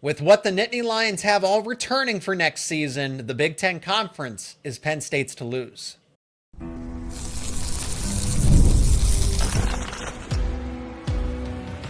With what the Nittany Lions have all returning for next season, the Big Ten Conference is Penn State's to lose.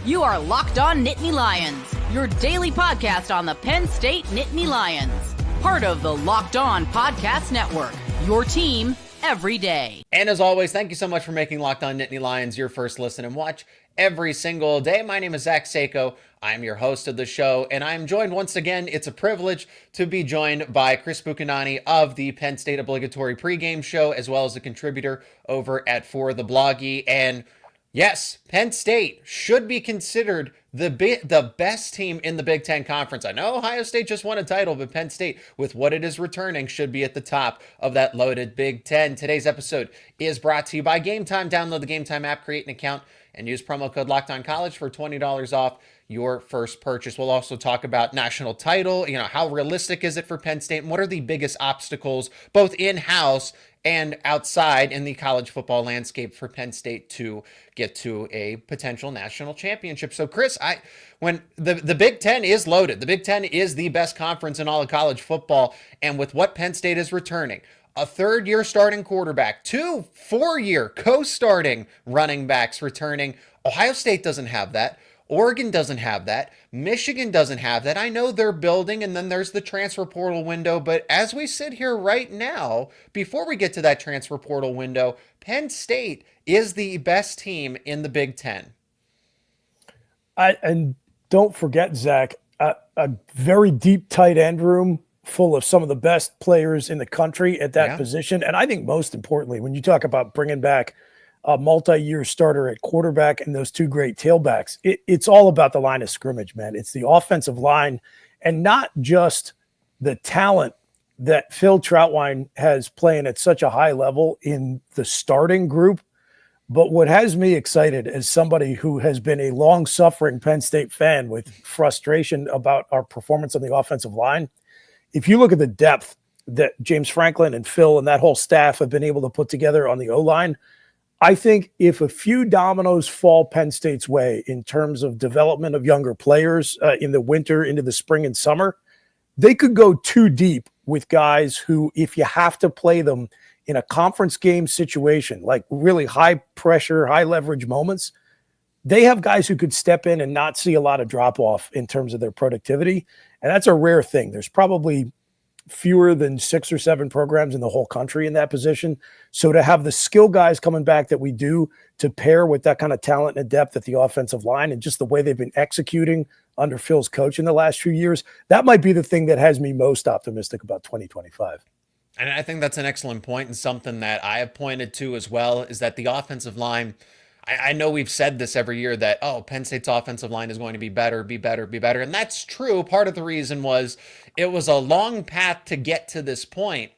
You are Locked On Nittany Lions, your daily podcast on the Penn State Nittany Lions. Part of the Locked On Podcast Network, your team every day. And as always, thank you so much for making Locked On Nittany Lions your first listen and watch every single day. My name is Zach Seyko. I'm your host of the show, and I'm joined once again. It's a privilege to be joined by Chris Buchignani of the Penn State Obligatory Pregame Show, as well as a contributor over at For the Bloggy. And yes, Penn State should be considered the best team in the Big Ten Conference. I know Ohio State just won a title, but Penn State, with what it is returning, should be at the top of that loaded Big Ten. Today's episode is brought to you by Game Time. Download the Game Time app, create an account, and use promo code LOCKEDONCollege for $20 off your first purchase. We'll also talk about national title, how realistic is it for Penn State, and what are the biggest obstacles, both in-house and outside in the college football landscape, for Penn State to get to a potential national championship. So Chris, when the Big Ten is loaded, the Big Ten is the best conference in all of college football. And with what Penn State is returning, a third-year starting quarterback, 2 4-year co-starting running backs returning. Ohio State doesn't have that. Oregon doesn't have that. Michigan doesn't have that. I know they're building, and then there's the transfer portal window. But as we sit here right now, before we get to that transfer portal window, Penn State is the best team in the Big Ten. And don't forget, Zach, a very deep tight end room full of some of the best players in the country at that position. And I think most importantly, when you talk about bringing back a multi-year starter at quarterback and those 2 great tailbacks, it's all about the line of scrimmage, man. It's the offensive line, and not just the talent that Phil Trautwein has playing at such a high level in the starting group. But what has me excited as somebody who has been a long-suffering Penn State fan with frustration about our performance on the offensive line, if you look at the depth that James Franklin and Phil and that whole staff have been able to put together on the O-line, I think if a few dominoes fall Penn State's way in terms of development of younger players in the winter, into the spring and summer, they could go too deep with guys who, if you have to play them in a conference game situation, like really high pressure, high leverage moments, they have guys who could step in and not see a lot of drop off in terms of their productivity. And that's a rare thing. There's probably fewer than 6 or 7 programs in the whole country in that position. So to have the skill guys coming back that we do, to pair with that kind of talent and depth at the offensive line, and just the way they've been executing under Phil's coach in the last few years, that might be the thing that has me most optimistic about 2025. And I think that's an excellent point, and something that I have pointed to as well, is that the offensive line, I know we've said this every year that, Penn State's offensive line is going to be better. And that's true. Part of the reason was it was a long path to get to this point.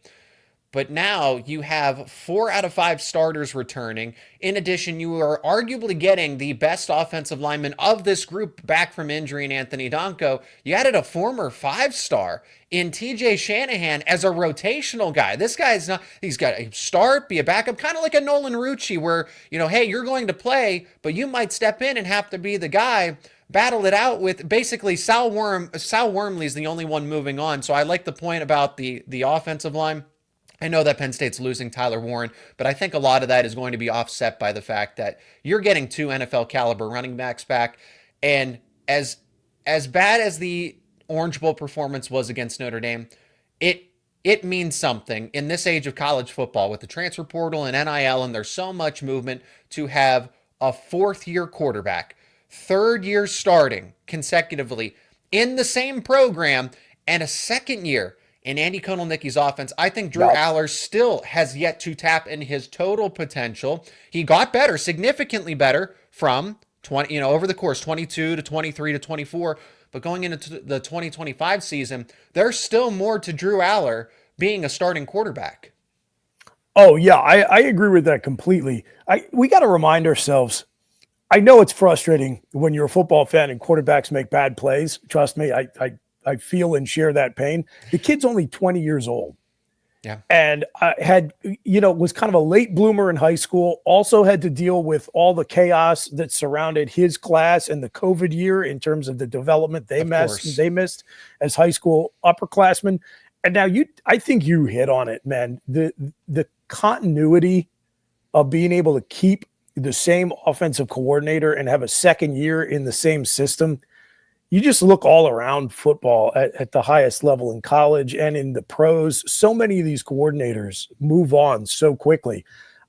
But now you have 4 out of 5 starters returning. In addition, you are arguably getting the best offensive lineman of this group back from injury in Anthony Donko. You added a former 5-star in TJ Shanahan as a rotational guy. This guy's not, he's got to start, be a backup, kind of like a Nolan Rucci where, hey, you're going to play, but you might step in and have to be the guy. Battle it out with basically Sal Wormley's the only one moving on. So I like the point about the offensive line. I know that Penn State's losing Tyler Warren, but I think a lot of that is going to be offset by the fact that you're getting 2 NFL caliber running backs back. And as bad as the Orange Bowl performance was against Notre Dame, it means something in this age of college football with the transfer portal and NIL, and there's so much movement, to have a 4th-year quarterback, 3rd year starting consecutively in the same program, and a 2nd year in Andy Kotelnicki's offense. I think Drew Allar still has yet to tap in his total potential. He got better, significantly better, from 20, over the course, 22 to 23 to 24. But going into the 2025 season, there's still more to Drew Allar being a starting quarterback. Oh, yeah, I agree with that completely. We got to remind ourselves, I know it's frustrating when you're a football fan and quarterbacks make bad plays. Trust me, I feel and share that pain. The kid's only 20 years old. Yeah. And had, was kind of a late bloomer in high school, also had to deal with all the chaos that surrounded his class and the COVID year in terms of the development they missed as high school upperclassmen. And now I think you hit on it, man. The continuity of being able to keep the same offensive coordinator and have a second year in the same system. You just look all around football at the highest level in college and in the pros. So many of these coordinators move on so quickly.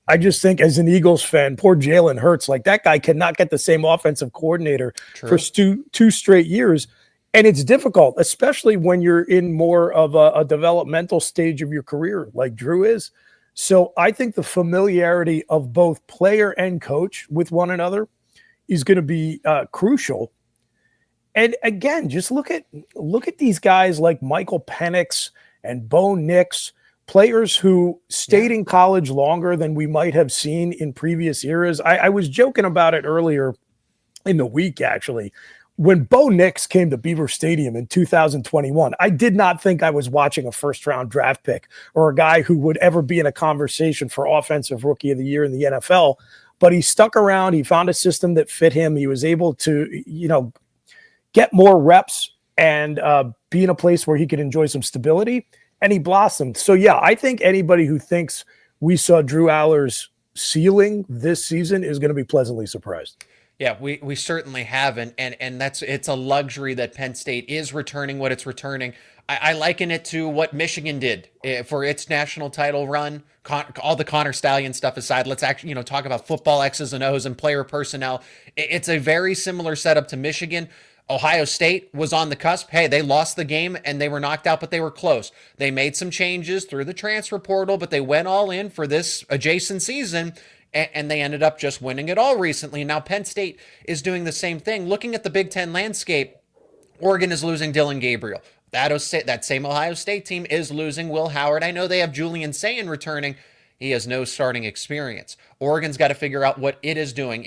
I just think as an Eagles fan, poor Jalen Hurts, like that guy cannot get the same offensive coordinator for two straight years. And it's difficult, especially when you're in more of a developmental stage of your career like Drew is. So I think the familiarity of both player and coach with one another is going to be crucial. And again, just look at these guys like Michael Penix and Bo Nix, players who stayed in college longer than we might have seen in previous eras. I was joking about it earlier in the week, actually. When Bo Nix came to Beaver Stadium in 2021, I did not think I was watching a first-round draft pick or a guy who would ever be in a conversation for Offensive Rookie of the Year in the NFL. But he stuck around. He found a system that fit him. He was able to, get more reps and be in a place where he could enjoy some stability, and he blossomed. So, yeah, I think anybody who thinks we saw Drew Allar's ceiling this season is going to be pleasantly surprised. Yeah, we certainly haven't, and it's a luxury that Penn State is returning what it's returning. I liken it to what Michigan did for its national title run. All the Connor Stallion stuff aside, let's actually talk about football X's and O's and player personnel. It's a very similar setup to Michigan. Ohio State was on the cusp. Hey, they lost the game and they were knocked out, but they were close. They made some changes through the transfer portal, but they went all in for this adjacent season, and they ended up just winning it all recently. Now Penn State is doing the same thing. Looking at the Big Ten landscape, Oregon is losing Dylan Gabriel. That same Ohio State team is losing Will Howard. I know they have Julian Sayin returning. He has no starting experience. Oregon's got to figure out what it is doing.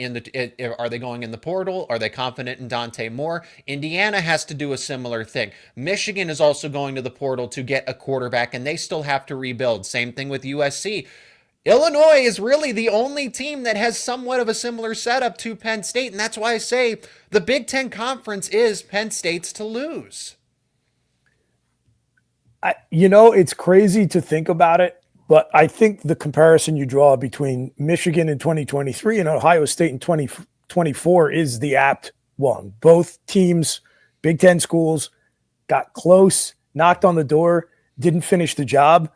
Are they going in the portal? Are they confident in Dante Moore? Indiana has to do a similar thing. Michigan is also going to the portal to get a quarterback, and they still have to rebuild. Same thing with USC. Illinois is really the only team that has somewhat of a similar setup to Penn State, and that's why I say the Big Ten Conference is Penn State's to lose. It's crazy to think about it. But I think the comparison you draw between Michigan in 2023 and Ohio State in 2024 is the apt one. Both teams, Big Ten schools, got close, knocked on the door, didn't finish the job,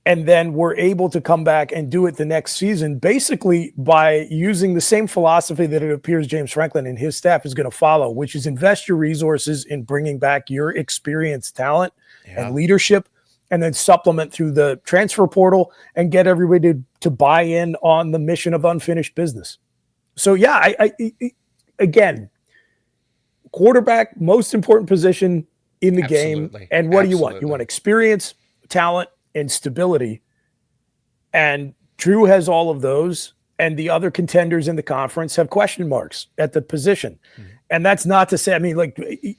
and then were able to come back and do it the next season, basically by using the same philosophy that it appears James Franklin and his staff is going to follow, which is invest your resources in bringing back your experienced talent and leadership, and then supplement through the transfer portal and get everybody to buy in on the mission of unfinished business. So, yeah, again, quarterback, most important position in the game. And what do you want? You want experience, talent, and stability. And Drew has all of those, and the other contenders in the conference have question marks at the position. Mm-hmm. And that's not to say,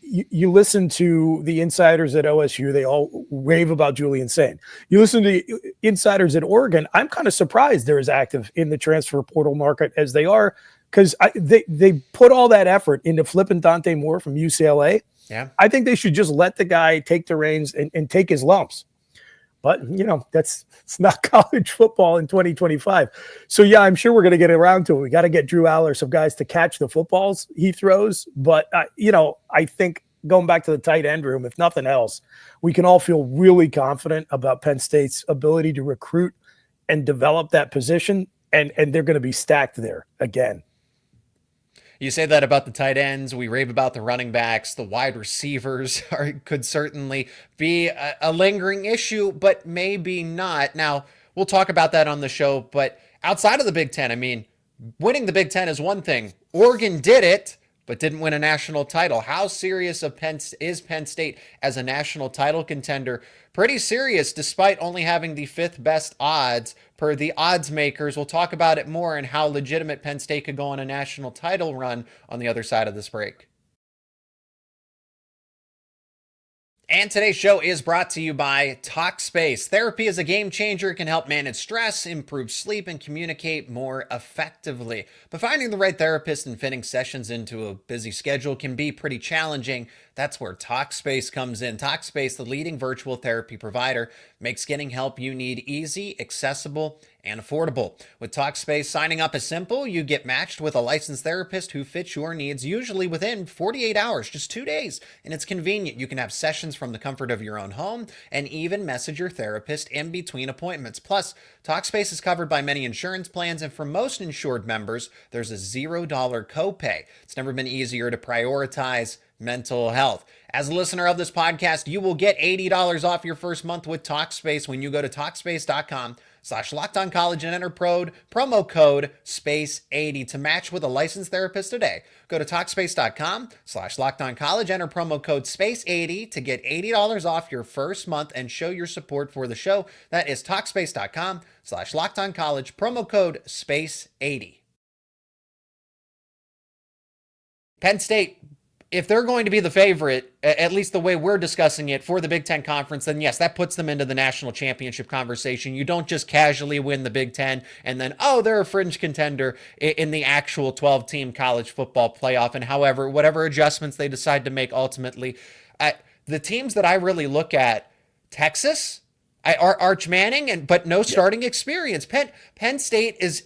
you listen to the insiders at OSU, they all rave about Julian Sayin. You listen to the insiders at Oregon, I'm kind of surprised they're as active in the transfer portal market as they are, because they put all that effort into flipping Dante Moore from UCLA. Yeah, I think they should just let the guy take the reins and take his lumps. But, it's not college football in 2025. So, yeah, I'm sure we're going to get around to it. We got to get Drew Allar some guys to catch the footballs he throws. But, I think going back to the tight end room, if nothing else, we can all feel really confident about Penn State's ability to recruit and develop that position. And they're going to be stacked there again. You say that about the tight ends. We rave about the running backs. The wide receivers could certainly be a lingering issue, but maybe not. Now, we'll talk about that on the show, but outside of the Big Ten, winning the Big Ten is one thing. Oregon did it, but didn't win a national title. How serious is Penn State as a national title contender? Pretty serious, despite only having the 5th best odds per the odds makers. We'll talk about it more and how legitimate Penn State could go on a national title run on the other side of this break. And today's show is brought to you by TALKSPACE. Therapy is a game changer. It can help manage stress, improve sleep, and communicate more effectively. But finding the right therapist and fitting sessions into a busy schedule can be pretty challenging. That's where TALKSPACE comes in. TALKSPACE, the leading virtual therapy provider, makes getting help you need easy, accessible, and affordable. With TALKSPACE, signing up is simple. You get matched with a licensed therapist who fits your needs, usually within 48 hours, just 2 days. And it's convenient. You can have sessions from the comfort of your own home and even message your therapist in between appointments. Plus, TALKSPACE is covered by many insurance plans, and for most insured members, there's a $0 copay. It's never been easier to prioritize mental health. As a listener of this podcast, you will get $80 off your first month with TALKSPACE when you go to TalkSpace.com/LockedOnCollege and enter promo code SPACE80 to match with a licensed therapist today. Go to TalkSpace.com/LockedOnCollege, enter promo code SPACE80 to get $80 off your first month and show your support for the show. That is TalkSpace.com/LockedOnCollege, promo code SPACE80. Penn State, if they're going to be the favorite, at least the way we're discussing it for the Big Ten Conference, then yes, that puts them into the national championship conversation. You don't just casually win the Big Ten and then, oh, they're a fringe contender in the actual 12-team college football playoff. And however, whatever adjustments they decide to make ultimately, the teams that I really look at, Texas, Arch Manning, but no starting experience. Penn State is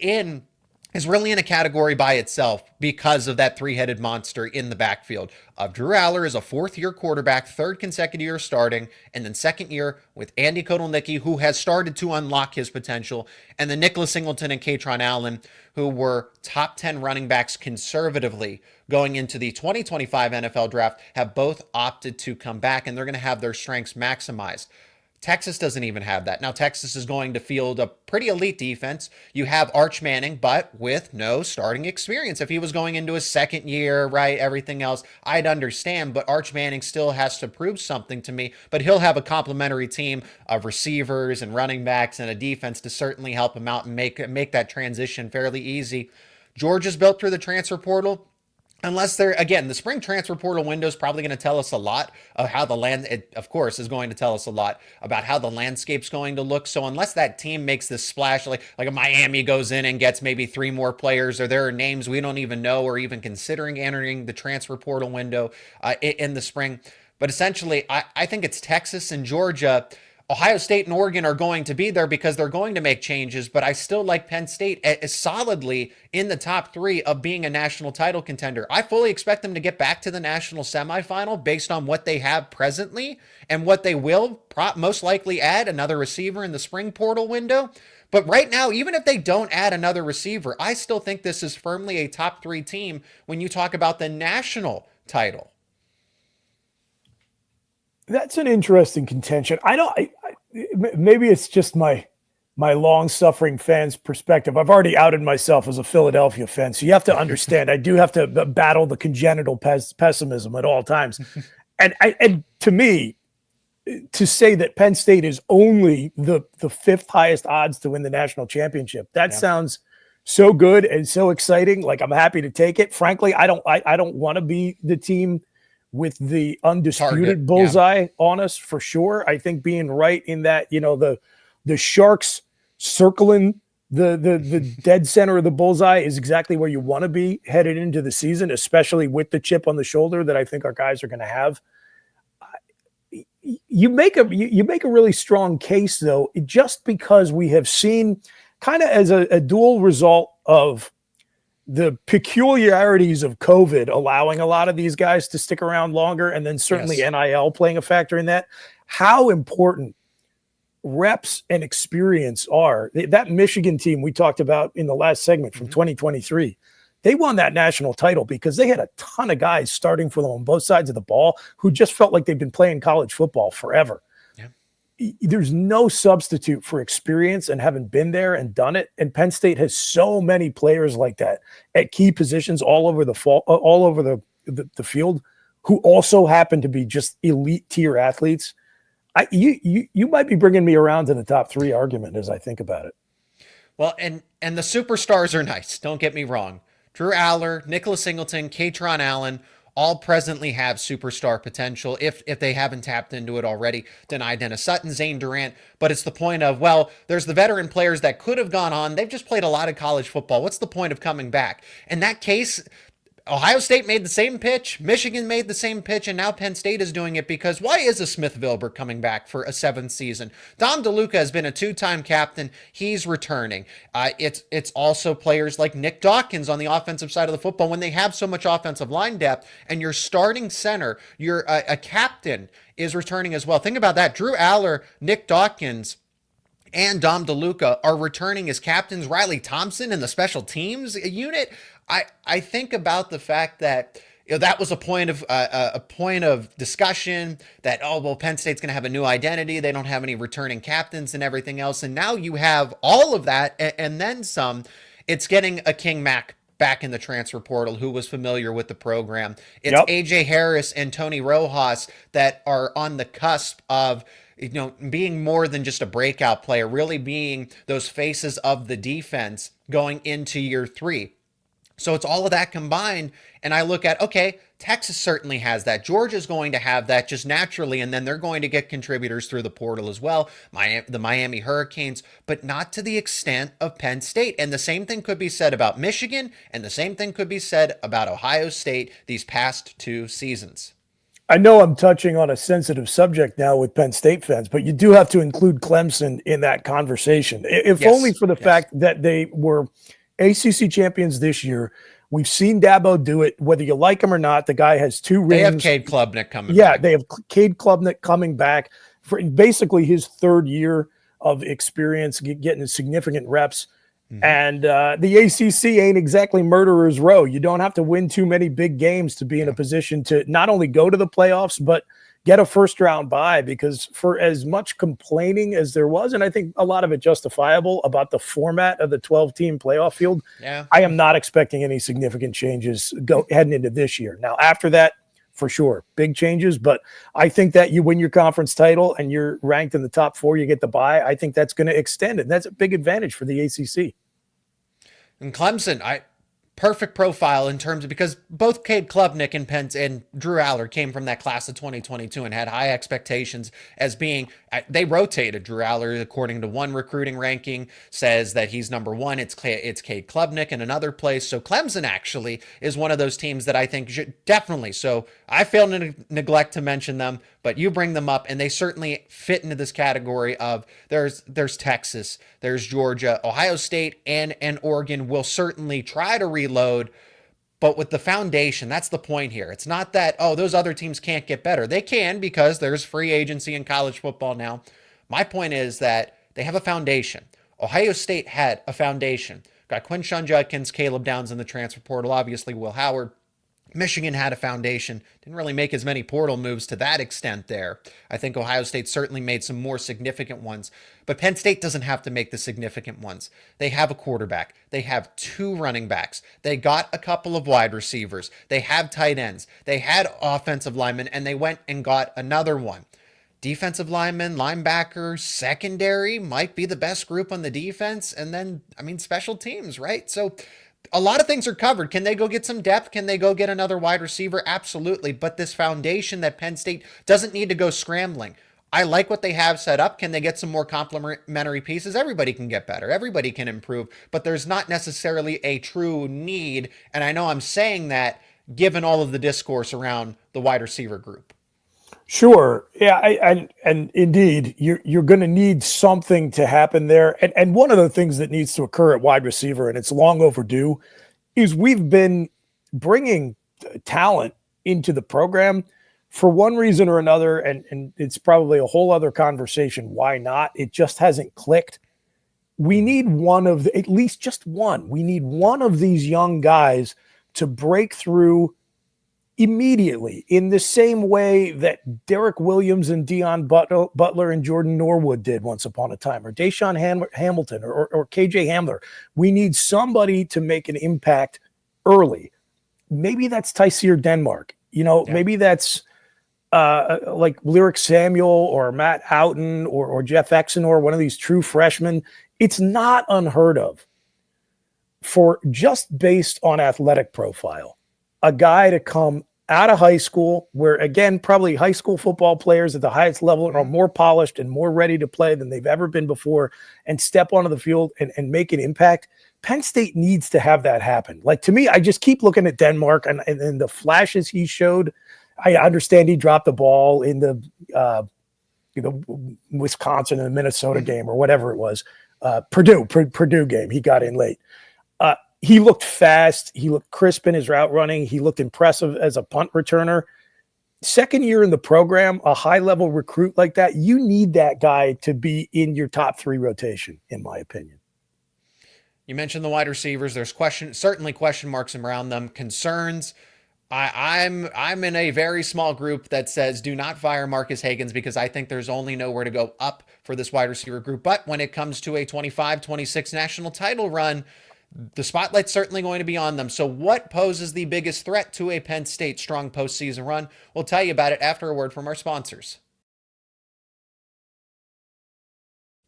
really in a category by itself because of that three-headed monster in the backfield. Drew Allar is a fourth-year quarterback, third consecutive year starting, and then second year with Andy Kotelnicki, who has started to unlock his potential, and then Nicholas Singleton and Kaytron Allen, who were top 10 running backs conservatively going into the 2025 NFL draft, have both opted to come back, and they're going to have their strengths maximized. Texas doesn't even have that. Now, Texas is going to field a pretty elite defense. You have Arch Manning, but with no starting experience. If he was going into his second year, right, everything else, I'd understand, but Arch Manning still has to prove something to me, but he'll have a complementary team of receivers and running backs and a defense to certainly help him out and make that transition fairly easy. Georgia's built through the transfer portal. Unless they're, again, the spring transfer portal window is probably going to tell us a lot of how it, of course, is going to tell us a lot about how the landscape's going to look. So unless that team makes this splash, like a Miami goes in and gets maybe 3 more players, or there are names we don't even know or even considering entering the transfer portal window in the spring. But essentially, I think it's Texas and Georgia. Ohio State and Oregon are going to be there because they're going to make changes, but I still like Penn State as solidly in the top 3 of being a national title contender. I fully expect them to get back to the national semifinal based on what they have presently and what they will most likely add, another receiver in the spring portal window. But right now, even if they don't add another receiver, I still think this is firmly a top 3 team when you talk about the national title. That's an interesting contention. Maybe it's just my long-suffering fans' perspective. I've already outed myself as a Philadelphia fan, so you have to understand I do have to battle the congenital pessimism at all times. And to me, to say that Penn State is only the 5th highest odds to win the national championship, that sounds so good and so exciting. Like, I'm happy to take it. Frankly, I don't want to be the team with the undisputed bullseye on us, for sure. I think being right in that, the Sharks circling the dead center of the bullseye is exactly where you want to be headed into the season, especially with the chip on the shoulder that I think our guys are going to have. You make a really strong case, though, just because we have seen kind of as a dual result of the peculiarities of COVID allowing a lot of these guys to stick around longer, and then certainly NIL playing a factor in that, how important reps and experience are. That Michigan team we talked about in the last segment from 2023, they won that national title because they had a ton of guys starting for them on both sides of the ball who just felt like they've been playing college football forever. There's no substitute for experience and having been there and done it. And Penn State has so many players like that at key positions all over the field who also happen to be just elite tier athletes. You might be bringing me around to the top 3 argument as I think about it. Well, and the superstars are nice. Don't get me wrong. Drew Allar, Nicholas Singleton, Kaytron Allen, all presently have superstar potential if they haven't tapped into it already. Deny Dennis Sutton, Zane Durant, but it's the point of, well, there's the veteran players that could have gone on. They've just played a lot of college football. What's the point of coming back? In that case, Ohio State made the same pitch, Michigan made the same pitch, and now Penn State is doing it because why is a Smith Vilbert coming back for a 7th season? Dom DeLuca has been a 2-time captain. He's returning. It's also players like Nick Dawkins on the offensive side of the football. When they have so much offensive line depth and your starting center, your a captain is returning as well. Think about that. Drew Allar, Nick Dawkins, and Dom DeLuca are returning as captains. Riley Thompson in the special teams unit. I think about the fact that that was a point of discussion that, oh, well, Penn State's going to have a new identity. They don't have any returning captains and everything else. And now you have all of that and then some. It's getting a King Mack back in the transfer portal who was familiar with the program. It's AJ Harris and Tony Rojas that are on the cusp of being more than just a breakout player, really being those faces of the defense going into year 3. So it's all of that combined. And I look at, okay, Texas certainly has that. Georgia's going to have that just naturally. And then they're going to get contributors through the portal as well. The Miami Hurricanes, but not to the extent of Penn State. And the same thing could be said about Michigan. And the same thing could be said about Ohio State these past 2 seasons. I know I'm touching on a sensitive subject now with Penn State fans, but you do have to include Clemson in that conversation. If only for the fact that they were ACC champions this year. We've seen Dabo do it, whether you like him or not. The guy has 2 rings. They have Cade Klubnik coming back. Yeah, they have Cade Klubnik coming back for basically his 3rd year of experience, getting significant reps. Mm-hmm. And the ACC ain't exactly murderer's row. You don't have to win too many big games to be in a position to not only go to the playoffs, but get a 1st-round bye, because for as much complaining as there was, and I think a lot of it justifiable about the format of the 12-team playoff field, I am not expecting any significant changes heading into this year. Now, after that, for sure, big changes, but I think that you win your conference title and you're ranked in the top 4, you get the bye. I think that's going to extend it. And that's a big advantage for the ACC. And Clemson, perfect profile in terms of, because both Cade Klubnik and Drew Allar came from that class of 2022 and had high expectations as being, they rotated Drew Allar according to one recruiting ranking says that he's number 1. It's Cade Klubnik in another place. So Clemson actually is one of those teams that I think should definitely. So I failed to neglect to mention them, but you bring them up and they certainly fit into this category of there's Texas, there's Georgia, Ohio State, and Oregon will certainly try to reload, but with the foundation, that's the point here. It's not that, oh, those other teams can't get better. They can, because there's free agency in college football now. My point is that they have a foundation. Ohio State had a foundation. Got Quinshon Judkins, Caleb Downs in the transfer portal, obviously Will Howard. Michigan had a foundation, didn't really make as many portal moves to that extent there. I think Ohio State certainly made some more significant ones, but Penn State doesn't have to make the significant ones. They have a quarterback. They have 2 running backs. They got a couple of wide receivers. They have tight ends. They had offensive linemen, and they went and got another one. Defensive linemen, linebackers, secondary might be the best group on the defense, and then, special teams, right? So a lot of things are covered. Can they go get some depth? Can they go get another wide receiver? Absolutely. But this foundation that Penn State doesn't need to go scrambling. I like what they have set up. Can they get some more complementary pieces? Everybody can get better. Everybody can improve. But there's not necessarily a true need. And I know I'm saying that given all of the discourse around the wide receiver group. Sure. Yeah. And indeed, you're going to need something to happen there. And one of the things that needs to occur at wide receiver, and it's long overdue, is we've been bringing talent into the program for one reason or another. And it's probably a whole other conversation. Why not? It just hasn't clicked. We need at least just one. We need one of these young guys to break through immediately, in the same way that Derek Williams and Deion Butler and Jordan Norwood did once upon a time, or Deshaun Hamilton or KJ Hamler. We need somebody to make an impact early. Maybe that's Tyseer Denmark. Maybe that's like Lyric Samuel or Matt Houghton or Jeff Exenor, one of these true freshmen. It's not unheard of for, just based on athletic profile, a guy to come out of high school, where, again, probably high school football players at the highest level are more polished and more ready to play than they've ever been before, and step onto the field and make an impact. Penn State needs to have that happen. Like, to me, I just keep looking at Denmark and the flashes he showed. I understand he dropped the ball in the Wisconsin and the Minnesota game or whatever it was. Purdue game. He got in late. He looked fast. He looked crisp in his route running. He looked impressive as a punt returner. Second year in the program, a high-level recruit like that, you need that guy to be in your top 3 rotation, in my opinion. You mentioned the wide receivers. There's certainly question marks around them, concerns. I'm in a very small group that says do not fire Marcus Hagans, because I think there's only nowhere to go up for this wide receiver group. But when it comes to a 25-26 national title run, the spotlight's certainly going to be on them. So what poses the biggest threat to a Penn State strong postseason run? We'll tell you about it after a word from our sponsors.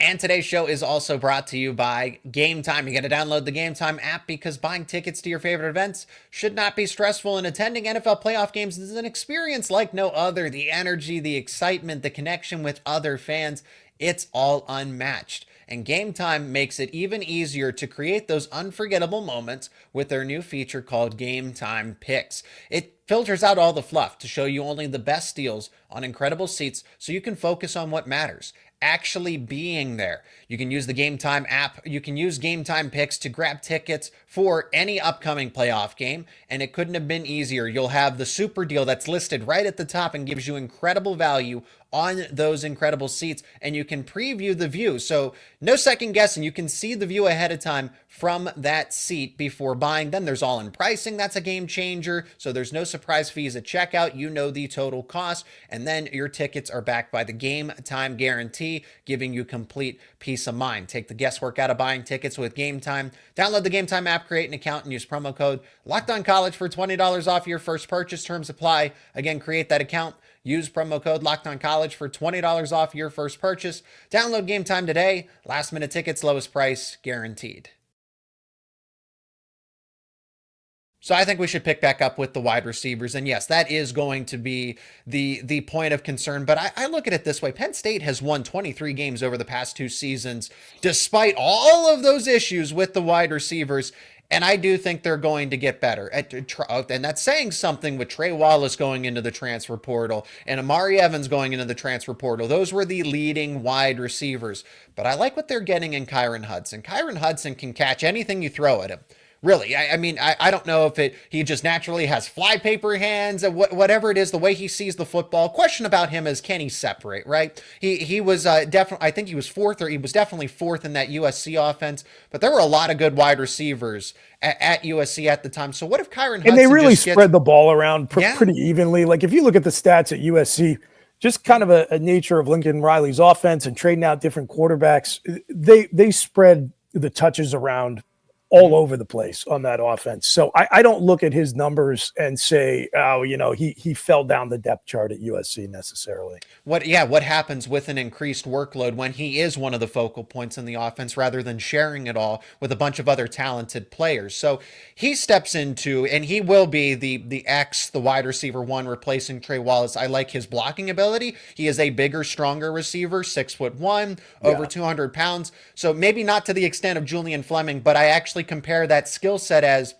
And today's show is also brought to you by Game Time. You got to download the Game Time app, because buying tickets to your favorite events should not be stressful, and attending NFL playoff games is an experience like no other. The energy, the excitement, the connection with other fans, it's all unmatched. And Game Time makes it even easier to create those unforgettable moments with their new feature called Game Time Picks. It filters out all the fluff to show you only the best deals on incredible seats, so you can focus on what matters, actually being there. You can use the Game Time app. You can use Game Time Picks to grab tickets for any upcoming playoff game, and it couldn't have been easier. You'll have the super deal that's listed right at the top and gives you incredible value on those incredible seats, and you can preview the view. So no second guessing. You can see the view ahead of time from that seat before buying. Then there's all-in pricing. That's a game changer. So there's no surprise fees at checkout. You know the total cost, and then your tickets are backed by the Game Time guarantee, giving you complete peace of mind. Take the guesswork out of buying tickets with Game Time. Download the Game Time app, create an account, and use promo code LOCKEDONCollege for $20 off your first purchase. Terms apply. Again, create that account. Use promo code LOCKEDONCollege for $20 off your first purchase. Download Game Time today. Last minute tickets, lowest price guaranteed. So I think we should pick back up with the wide receivers. And yes, that is going to be the point of concern. But I look at it this way. Penn State has won 23 games over the past 2 seasons, despite all of those issues with the wide receivers. And I do think they're going to get better. And that's saying something with Trey Wallace going into the transfer portal and Amari Evans going into the transfer portal. Those were the leading wide receivers. But I like what they're getting in Kyron Hudson. Kyron Hudson can catch anything you throw at him. Really, I mean, I don't know if he just naturally has flypaper hands, whatever it is, the way he sees the football. Question about him is, can he separate, right? He was definitely, I think he was definitely fourth in that USC offense, but there were a lot of good wide receivers at USC at the time. So what if Kyron Hudson and they really spread the ball around pretty evenly? Like, if you look at the stats at USC, just kind of a nature of Lincoln Riley's offense and trading out different quarterbacks, they spread the touches around all over the place on that offense. So I don't look at his numbers and say, oh, he fell down the depth chart at USC necessarily. What happens with an increased workload when he is one of the focal points in the offense rather than sharing it all with a bunch of other talented players? So he steps into, and he will be the wide receiver 1 replacing Trey Wallace. I like his blocking ability. He is a bigger, stronger receiver, 6'1", over 200 pounds. So maybe not to the extent of Julian Fleming, but I actually compare that skill set as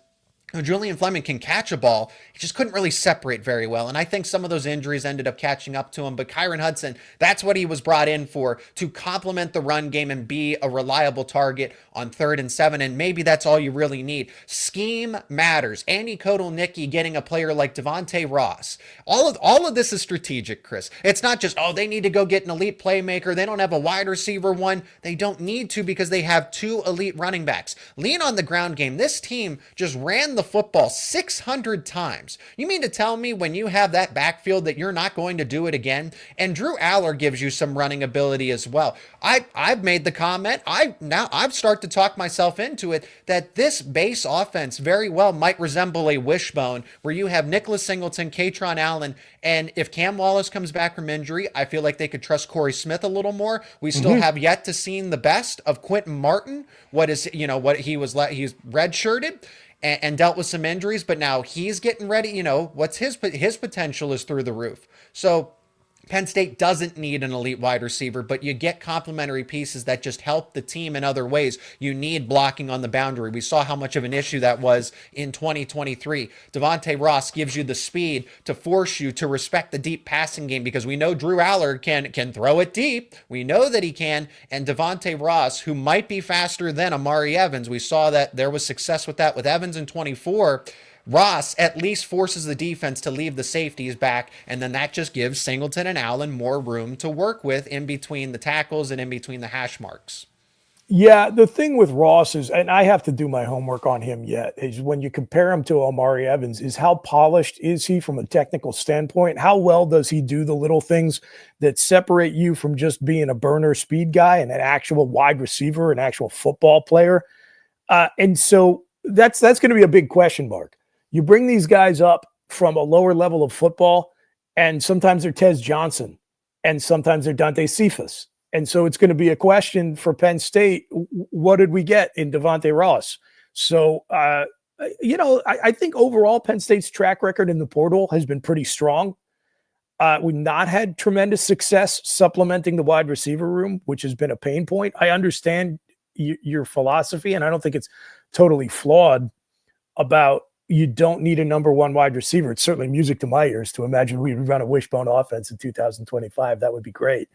Julian Fleming can catch a ball. He just couldn't really separate very well. And I think some of those injuries ended up catching up to him. But Kyron Hudson, that's what he was brought in for, to complement the run game and be a reliable target on 3rd and 7. And maybe that's all you really need. Scheme matters. Andy Kotelnicki getting a player like Devontae Ross. All of this is strategic, Chris. It's not just, they need to go get an elite playmaker. They don't have a wide receiver 1. They don't need to, because they have 2 elite running backs. Lean on the ground game. This team just ran the football 600 times. You mean to tell me when you have that backfield that you're not going to do it again? And Drew Allar gives you some running ability as well. I've made the comment, I've started to talk myself into it, that this base offense very well might resemble a wishbone where you have Nicholas Singleton, Katron Allen, and if Cam Wallace comes back from injury, I feel like they could trust Corey Smith a little more. We still have yet to see the best of Quentin Martin. He's redshirted. and dealt with some injuries, but now he's getting ready. You know, what's his potential is through the roof. So Penn State doesn't need an elite wide receiver, but you get complementary pieces that just help the team in other ways. You need blocking on the boundary. We saw how much of an issue that was in 2023. Devontae Ross gives you the speed to force you to respect the deep passing game, because we know Drew Allar can throw it deep. We know that he can. And Devontae Ross, who might be faster than Amari Evans, we saw that there was success with that with Evans in 24. Ross at least forces the defense to leave the safeties back, and then that just gives Singleton and Allen more room to work with in between the tackles and in between the hash marks. Yeah, the thing with Ross is, and I have to do my homework on him yet, is when you compare him to Amari Evans, is how polished is he from a technical standpoint? How well does he do the little things that separate you from just being a burner speed guy and an actual wide receiver, an actual football player? And so that's going to be a big question mark. You bring these guys up from a lower level of football, and sometimes they're Tez Johnson, and sometimes they're Dante Cephas. And so it's going to be a question for Penn State. What did we get in Devontae Ross? So, I think overall Penn State's track record in the portal has been pretty strong. We've not had tremendous success supplementing the wide receiver room, which has been a pain point. I understand your philosophy, and I don't think it's totally flawed about you don't need a number one wide receiver. It's certainly music to my ears to imagine we would run a wishbone offense in 2025. That would be great.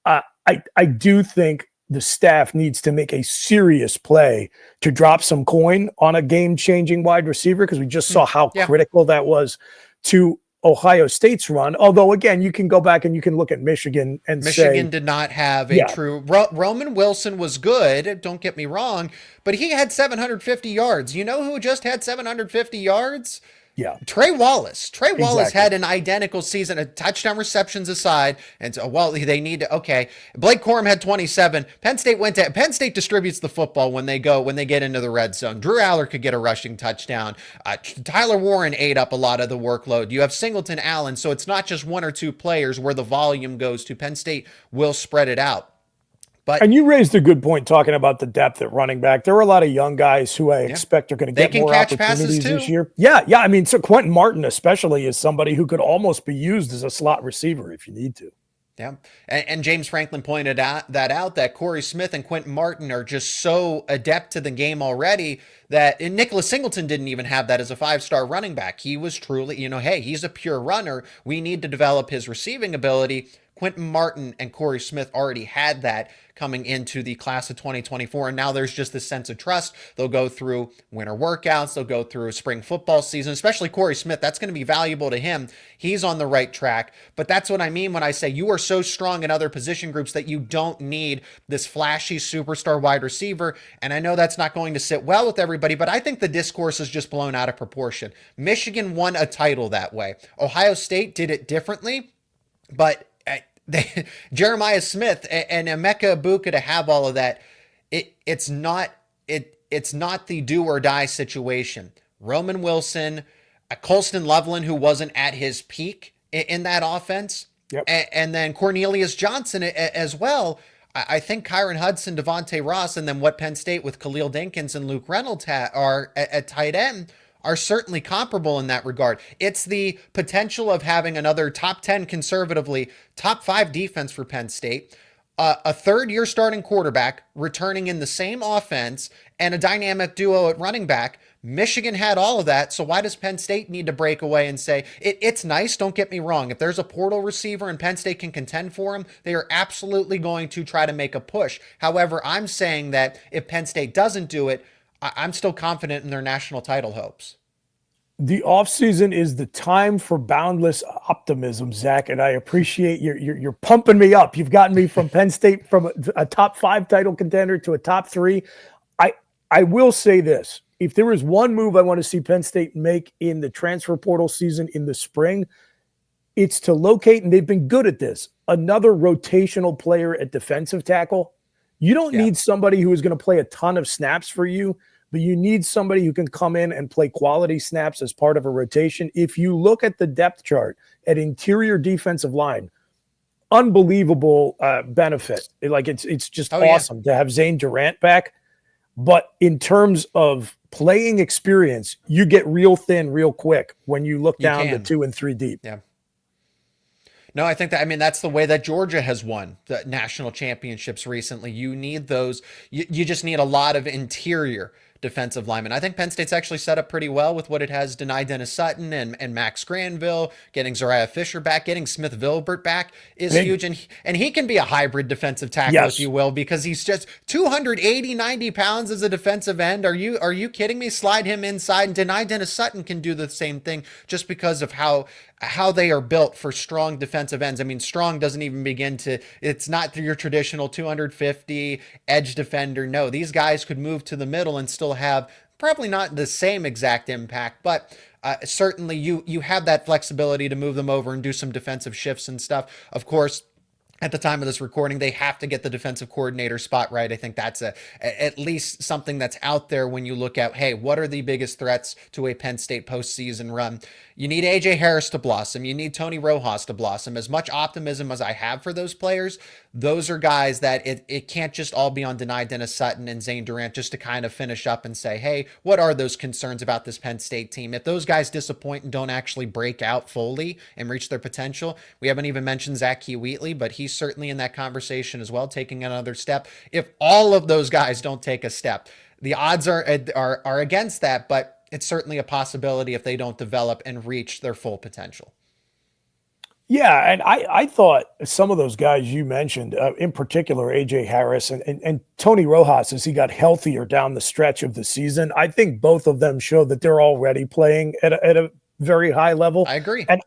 I do think the staff needs to make a serious play to drop some coin on a game-changing wide receiver, because we just saw how critical that was to Ohio State's run. Although, again, you can go back and you can look at Michigan and Michigan did not have a true Roman Wilson was good, don't get me wrong, but he had 750 yards. You know who just had 750 yards? Yeah. Trey Wallace. Trey Wallace had an identical season, a touchdown receptions aside. And so, they need to, okay. Blake Corum had 27. Penn State distributes the football when they get into the red zone. Drew Allar could get a rushing touchdown. Tyler Warren ate up a lot of the workload. You have Singleton, Allen. So it's not just one or two players where the volume goes to. Penn State will spread it out. And you raised a good point talking about the depth at running back. There are a lot of young guys who I expect are going to get more opportunities this year. Yeah. I mean, so Quentin Martin especially is somebody who could almost be used as a slot receiver if you need to. Yeah. And James Franklin pointed that Corey Smith and Quentin Martin are just so adept to the game already that Nicholas Singleton didn't even have that as a 5-star running back. He was truly, hey, he's a pure runner. We need to develop his receiving ability. Quentin Martin and Corey Smith already had that coming into the class of 2024. And now there's just this sense of trust. They'll go through winter workouts. They'll go through spring football season, especially Corey Smith. That's going to be valuable to him. He's on the right track. But that's what I mean when I say you are so strong in other position groups that you don't need this flashy superstar wide receiver. And I know that's not going to sit well with everybody, but I think the discourse is just blown out of proportion. Michigan won a title that way. Ohio State did it differently, but Jeremiah Smith and Emeka Ibuka to have all of that, it's not the do or die situation. Roman Wilson, Colston Loveland, who wasn't at his peak in that offense, and then Cornelius Johnson as well. I think Kyron Hudson, Devontae Ross, and then what Penn State with Khalil Dinkins and Luke Reynolds are at tight end are certainly comparable in that regard. It's the potential of having another top 10 conservatively, top 5 defense for Penn State, a third-year starting quarterback returning in the same offense, and a dynamic duo at running back. Michigan had all of that, so why does Penn State need to break away and say, it's nice, don't get me wrong. If there's a portal receiver and Penn State can contend for him, they are absolutely going to try to make a push. However, I'm saying that if Penn State doesn't do it, I'm still confident in their national title hopes. The offseason is the time for boundless optimism, Zach, and I appreciate you're pumping me up. You've gotten me from Penn State from a top 5 title contender to a top 3. I will say this. If there is one move I want to see Penn State make in the transfer portal season in the spring, it's to locate, and they've been good at this, another rotational player at defensive tackle. You don't need somebody who is going to play a ton of snaps for you, but you need somebody who can come in and play quality snaps as part of a rotation. If you look at the depth chart at interior defensive line, unbelievable benefit. It's just awesome to have Zane Durant back. But in terms of playing experience, you get real thin real quick when you look down to 2 and 3 deep. Yeah. No, I think that, I mean, that's the way that Georgia has won the national championships recently. You need those, you just need a lot of interior defensive linemen. I think Penn State's actually set up pretty well with what it has denied Dennis Sutton and Max Granville, getting Zariah Fisher back, getting Smith Vilbert back is huge. And he can be a hybrid defensive tackle, if you will, because he's just 280, 90 pounds as a defensive end. Are you kidding me? Slide him inside, and deny Dennis Sutton can do the same thing just because of how they are built for strong defensive ends. I mean, strong doesn't even begin to, it's not your traditional 250 edge defender. No, these guys could move to the middle and still have probably not the same exact impact, but certainly you have that flexibility to move them over and do some defensive shifts and stuff. Of course, at the time of this recording, they have to get the defensive coordinator spot right. I think that's at least something that's out there when you look at, hey, what are the biggest threats to a Penn State postseason run? You need A.J. Harris to blossom. You need Tony Rojas to blossom. As much optimism as I have for those players, those are guys that it can't just all be on denied Dennis Sutton and Zane Durant just to kind of finish up and say, hey, what are those concerns about this Penn State team? If those guys disappoint and don't actually break out fully and reach their potential, we haven't even mentioned Zach Wheatley, but he's certainly in that conversation as well, taking another step. If all of those guys don't take a step, the odds are against that, but it's certainly a possibility if they don't develop and reach their full potential. Yeah, and I thought some of those guys you mentioned, in particular, A.J. Harris and Tony Rojas, as he got healthier down the stretch of the season, I think both of them show that they're already playing at a very high level. I agree. And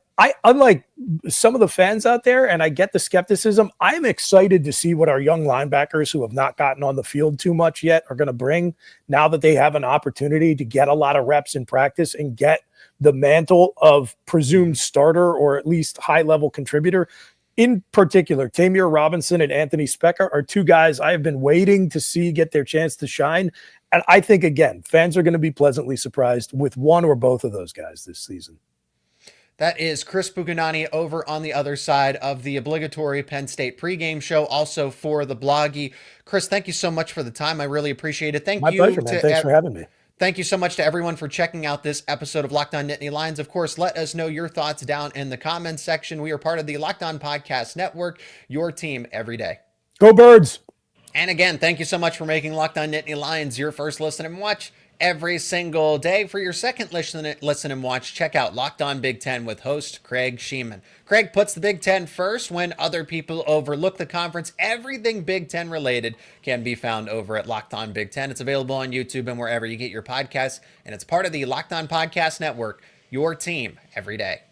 unlike some of the fans out there, and I get the skepticism, I'm excited to see what our young linebackers who have not gotten on the field too much yet are going to bring now that they have an opportunity to get a lot of reps in practice and get the mantle of presumed starter or at least high-level contributor. In particular, Tamir Robinson and Anthony Specker are two guys I have been waiting to see get their chance to shine. And I think, again, fans are going to be pleasantly surprised with one or both of those guys this season. That is Chris Buchignani over on the other side of the obligatory Penn State pregame show, also for the Bloggy. Chris, thank you so much for the time. I really appreciate it. My pleasure, man. Thanks for having me. Thank you so much to everyone for checking out this episode of Locked On Nittany Lions. Of course, let us know your thoughts down in the comments section. We are part of the Locked On Podcast Network, your team every day. Go Birds! And again, thank you so much for making Locked On Nittany Lions your first listen and watch every single day. For your second listen and watch, check out Locked On Big Ten with host Craig Sheeman. Craig puts the Big Ten first when other people overlook the conference. Everything Big Ten related can be found over at Locked On Big Ten. It's available on YouTube and wherever you get your podcasts, and it's part of the Locked On Podcast Network, your team every day.